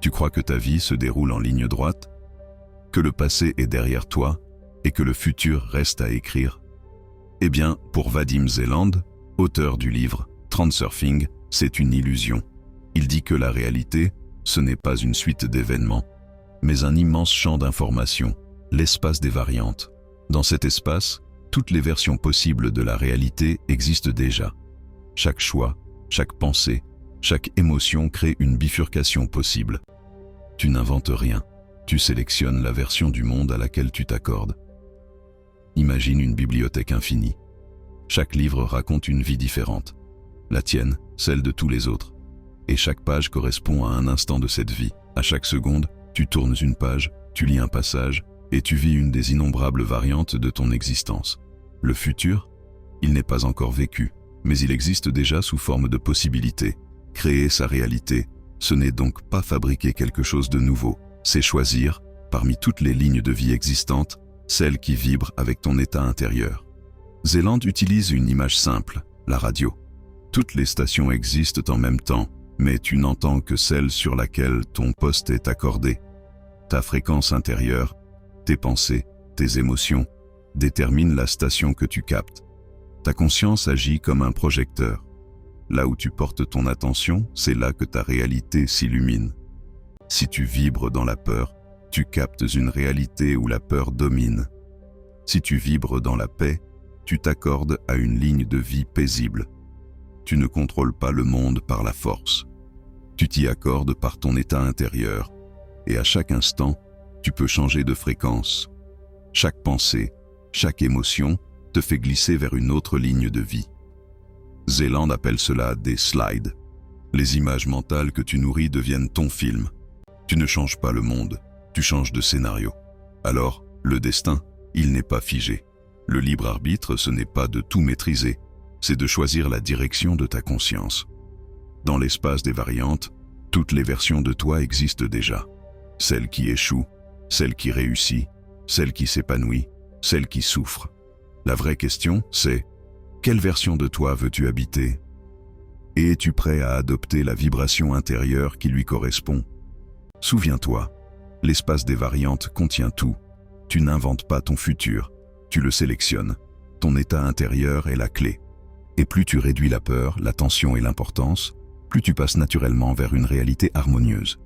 Tu crois que ta vie se déroule en ligne droite? Que le passé est derrière toi et que le futur reste à écrire? Eh bien, pour Vadim Zeland, auteur du livre Transurfing, c'est une illusion. Il dit que la réalité, ce n'est pas une suite d'événements, mais un immense champ d'informations, l'espace des variantes. Dans cet espace, toutes les versions possibles de la réalité existent déjà. Chaque choix, chaque pensée, chaque émotion crée une bifurcation possible. Tu n'inventes rien, tu sélectionnes la version du monde à laquelle tu t'accordes. Imagine une bibliothèque infinie. Chaque livre raconte une vie différente. La tienne, celle de tous les autres. Et chaque page correspond à un instant de cette vie. À chaque seconde, tu tournes une page, tu lis un passage, et tu vis une des innombrables variantes de ton existence. Le futur, il n'est pas encore vécu, mais il existe déjà sous forme de possibilités. Créer sa réalité, ce n'est donc pas fabriquer quelque chose de nouveau, c'est choisir, parmi toutes les lignes de vie existantes, celle qui vibre avec ton état intérieur. Zeland utilise une image simple, la radio. Toutes les stations existent en même temps, mais tu n'entends que celle sur laquelle ton poste est accordé. Ta fréquence intérieure, tes pensées, tes émotions, déterminent la station que tu captes. Ta conscience agit comme un projecteur. Là où tu portes ton attention, c'est là que ta réalité s'illumine. Si tu vibres dans la peur, tu captes une réalité où la peur domine. Si tu vibres dans la paix, tu t'accordes à une ligne de vie paisible. Tu ne contrôles pas le monde par la force. Tu t'y accordes par ton état intérieur. Et à chaque instant, tu peux changer de fréquence. Chaque pensée, chaque émotion te fait glisser vers une autre ligne de vie. Zeland appelle cela des slides. Les images mentales que tu nourris deviennent ton film. Tu ne changes pas le monde, tu changes de scénario. Alors, le destin, il n'est pas figé. Le libre arbitre, ce n'est pas de tout maîtriser, c'est de choisir la direction de ta conscience. Dans l'espace des variantes, toutes les versions de toi existent déjà. Celle qui échoue, celle qui réussit, celle qui s'épanouit, celle qui souffre. La vraie question, c'est: quelle version de toi veux-tu habiter? Et es-tu prêt à adopter la vibration intérieure qui lui correspond? Souviens-toi, l'espace des variantes contient tout. Tu n'inventes pas ton futur, tu le sélectionnes. Ton état intérieur est la clé. Et plus tu réduis la peur, la tension et l'importance, plus tu passes naturellement vers une réalité harmonieuse.